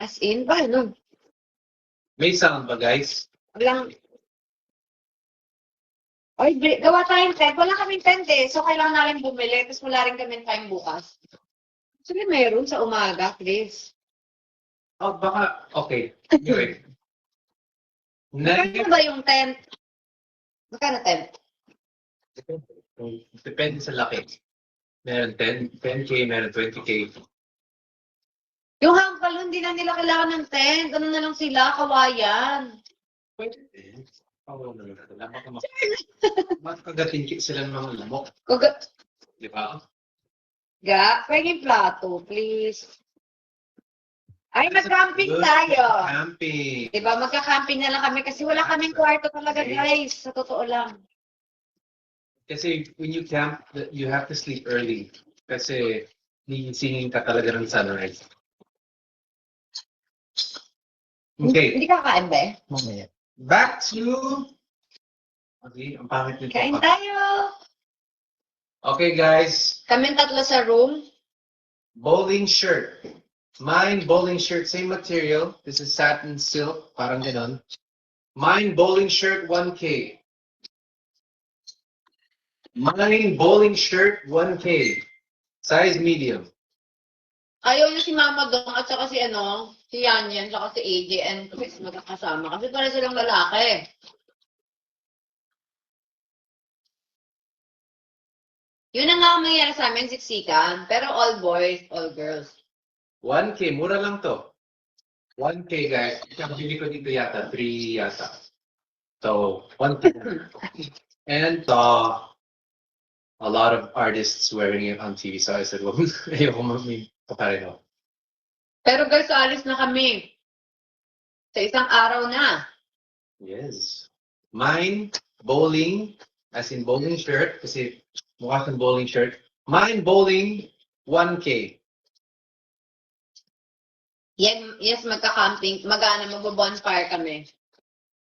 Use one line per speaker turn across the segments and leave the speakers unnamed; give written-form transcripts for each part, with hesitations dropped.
As in, paano?
May sound ba, guys?
Walang... Oy, gawa tayong tent. Wala kaming tent eh. So, kailangan namin bumili. Tapos wala rin kaming time bukas. Actually, mayroon sa umaga, please.
Oh, baka, okay. Anyway.
Magkano ba yung tent? Magkano tent?
Depende sa laki. Meron 10K, meron 20K.
Yung hangpal, hindi na nila kailangan ng tent. Ano na lang sila, kawayan.
Pwede din. Oo, makagating sila ng mga lamok. Di ba?
Pwede plato, please. Ay, mag-camping tayo.
Camping.
Diba, magka-camping na lang kami kasi wala kaming kwarto talaga, guys. Sa totoo lang.
Kasi when you camp, you have to sleep early. Kasi singing ka talaga ng sunrise. Okay.
Hindi ka kain ba eh?
Mamaya. Back to... Okay, ang pangit nito.
Kain tayo!
Okay, guys.
Kaming tatlo sa room.
Bowling shirt. Mine, bowling shirt, same material. This is satin silk, parang ganon. Mine, bowling shirt, 1K. Mine, bowling shirt, 1K. Size medium.
Ayaw niya si Mama Dong at saka si si Yan, saka si AJ and Chris magkakasama. Kasi para silang lalaki. Yun ang nga ang mangyayari sa amin, siksikan. Pero all boys, all girls.
1K, mura lang to. 1K, guys. Bili ko dito yata, 3 yata. So, 1K. And a lot of artists wearing it on TV. So I said, well, ayoko pareho.
Pero guys, alis na kami. Sa isang araw na.
Yes. Mine, bowling, as in bowling shirt, kasi mukha kang bowling shirt. Mine, bowling, 1K.
Yes, magka-camping. Mag-bonfire kami.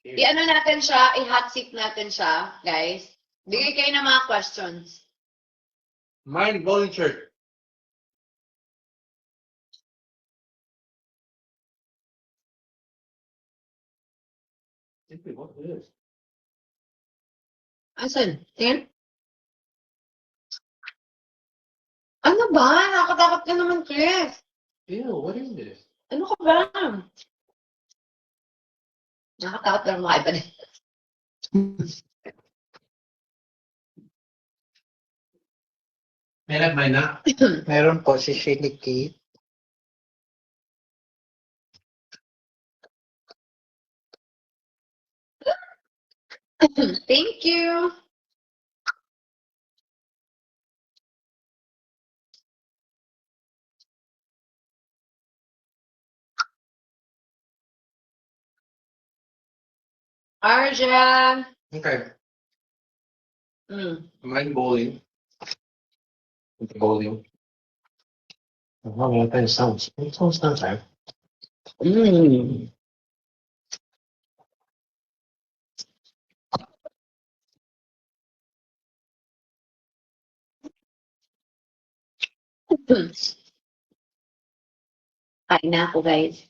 I-ano natin siya, i-hot seat natin siya, guys. Bigay kayo ng mga questions.
Mine, bowling shirt. What is this?
Asan? Tingnan. Ano ba? Nakakatakot ka naman, Chris.
Ew, what is this?
Ano ka ba? Nakakatakot lang mga iba din.
Meron ba na?
Meron po si Shiniki.
Thank you. Arja.
Okay.
Mm.
Mine, bowling. Bowling. Wala tayong sounds. May sounds na tayo.
Kain na ako, guys.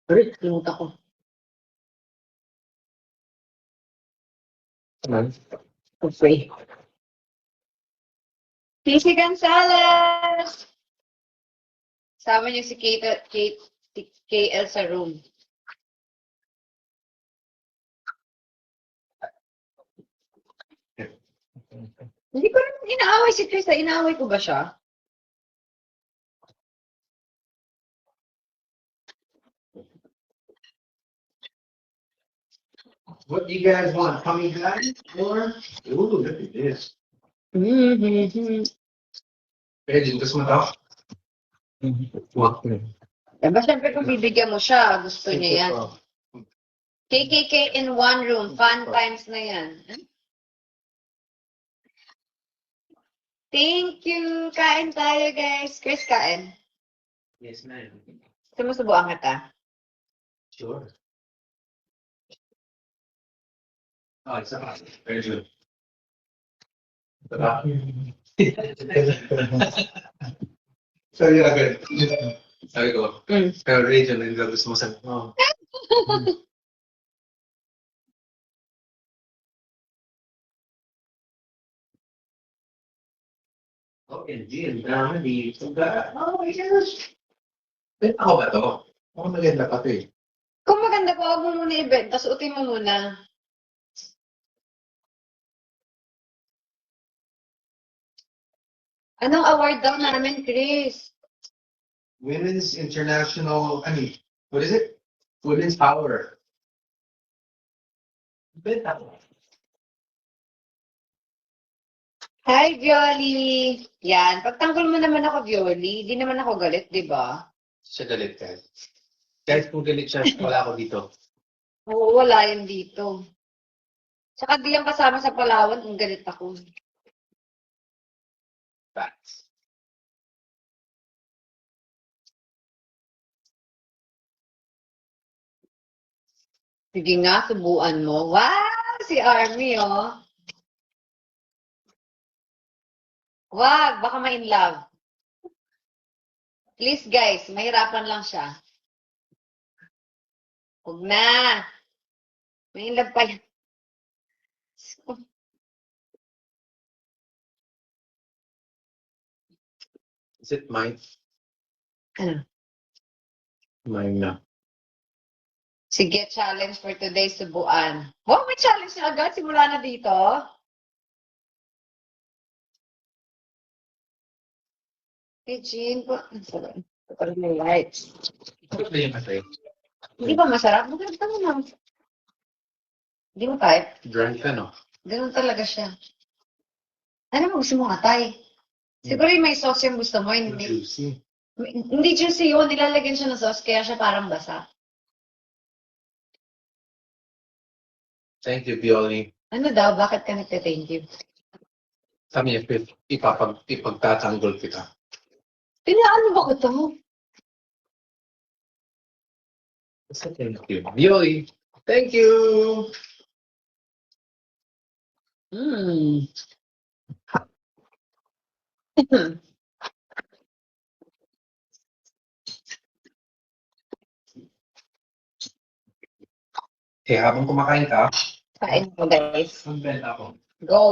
Kalimutan ko. Okay. PC Gonzales! Sama niyo si KL sa room. Hindi ko naman inaaway si Chris. Inaaway ko ba siya?
What do you guys want? Tummy back? Or? Ooh, look at this. Pwede, gusto mo daw?
Diba, syempre kung bibigyan mo siya, gusto niya yan. KKK in one room. Fun times na yan. Thank you! Kain tayo, guys. Chris, kain.
Yes, ma'am.
Sumusubuan kita.
Sure. Oh, it's a very good. So, yeah, good. Sabi ko,
Mm.
pero Rachel, hindi daw gusto mo sabi, oh. OMG, ang dami dito. Oh my gosh. Ako ba to? Ako maganda pa to eh.
Kung maganda pa, huwag mo muna i-bed, tapos utin mo muna. Anong award daw namin, Chris?
Women's International, what is it? Women's Power. Benta ko.
Hi, Violi! Yan, pagtanggol mo naman ako, Violi. Di naman ako galit, di ba?
Siya galit guys. Guys, kung galit siya, wala ako dito.
Oo, wala yan dito. Tsaka di yan kasama sa Palawan kung galit ako.
Facts.
Sige nga, subuan mo. Wow! Si Army, oh. Wag, baka ma-in love. Please, guys, mahirapan lang siya. Huwag na. May in love pa yan.
Is it mine?
Ano?
Mine na.
Sige, challenge for today, subuan. Wow, may challenge na agad. Simula na dito. Hey, Jean, parang may lights.
Bakit na yung matay?
Hindi ba masarap? Maganda mo na. Hindi mo type?
Drunk ka, no?
Ganun talaga siya. Ano mo gusto mo atay? Siguro yung may sauce yung gusto mo. Hindi,
Juicy.
hindi juicy yun. Nilalagyan siya ng sauce kaya siya parang basa.
Thank you, Violi.
Ano daw? Bakit ka nagte-thank you?
Sabi niya, ipagtatanggol kita.
Pinaano ba ko to?
Basta thank you. Violi, thank you!
Hmm.
Eh, habang kumakain ka,
Kain mo, guys.
magbenta ako.
Go.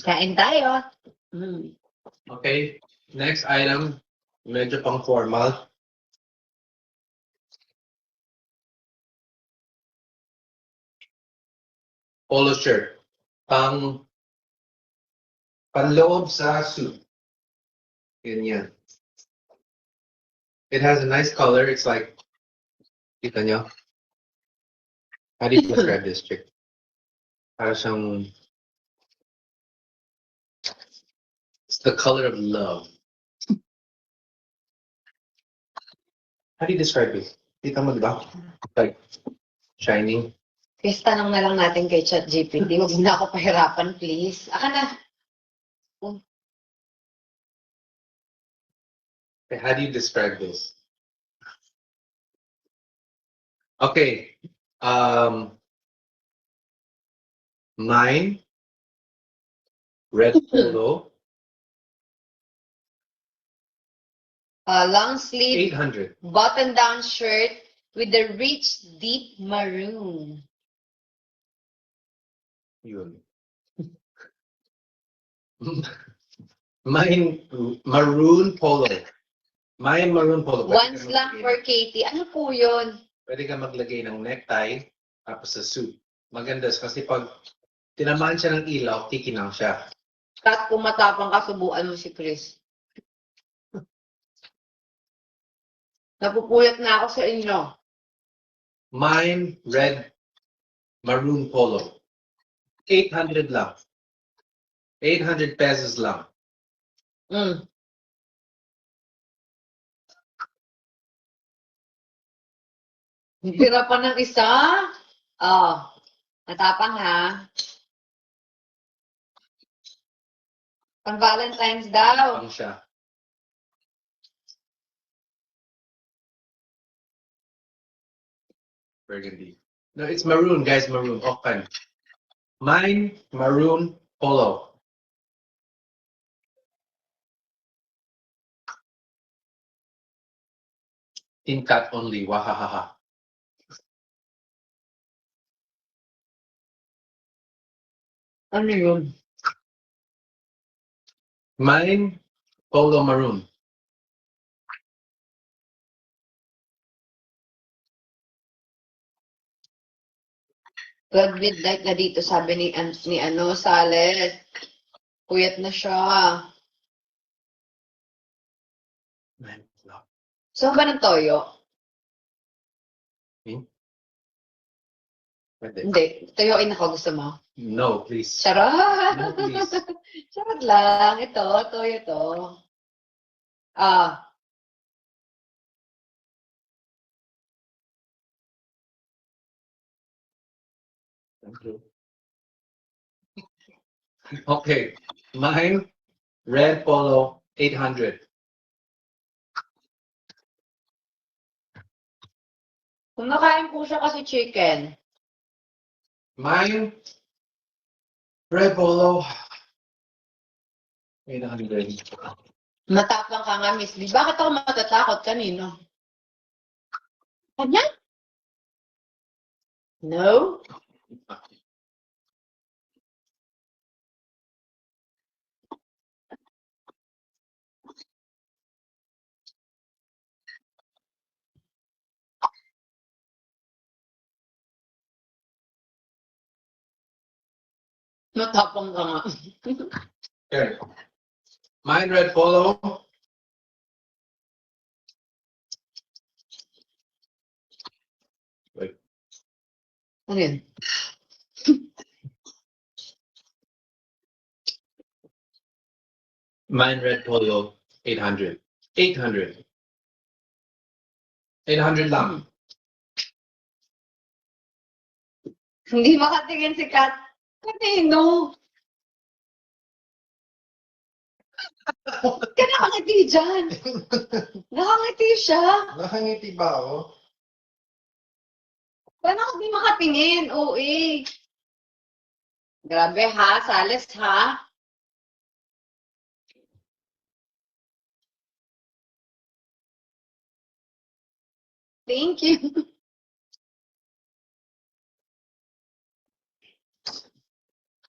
Kain tayo. Hmm.
Okay, next item, medyo pang formal. Polo shirt. Panloob sa suit. Ganyan. It has a nice color. It's like, kita nyo? How do you describe this chick? Para siyang, it's the color of love. How do you describe it? Kita mo, di ba? Like, shining.
Please, tanong na lang natin kay ChatGPT. Huwag mo na ako pahirapan, please. Aka na.
Okay, how do you describe this? Okay. Mine, red polo,
Long sleeve,
800.
button-down shirt with the rich, deep maroon.
Yun. Mine, maroon polo. Mine, maroon polo.
One lang for Katie. Ano po yun?
Pwede ka maglagay ng necktie, tapos sa suit. Maganda kasi pag tinamaan siya ng ilaw, kikinang siya.
Kat kung matapang ka, subuan mo si Chris. Napupuyat na ako sa inyo.
Mine, red, maroon polo. 800 lang. 800 pesos lang.
Mm. Tira pa ng isa? Oh, matapang ha. Pang Valentine's daw.
Pang siya. Burgundy. No, it's maroon, guys. Maroon. Open. Mine, maroon polo. In cut only. Wahahaha.
Ano yun?
Mine, polo maroon.
God midnight na dito, sabi ni Sales. Puyat na siya. So ba ng toyo?
Pwede.
Hindi. Toyoin ako. Gusto mo?
No, please.
Charot!
No, please.
Charot lang. Ito, toyo to. Ah.
Thank you. Okay. Mine, red polo, 800.
Kumakain po siya kasi chicken.
Mine, red polo, 800.
Matapang ka nga, Miss Lee. Bakit ako matatakot kanino? Kanya? No? Matapang ka nga.
Okay. Mine, red polo,
Ano yun?
mine, red polo, 800. 800. 800 lang.
Hindi makatingin si Kat. Kanino? Ka nakangiti dyan. Nakangiti siya.
Nakangiti ba ako?
Paano hindi makatingin? Oo eh. Grabe ha, Sales ha. Thank you.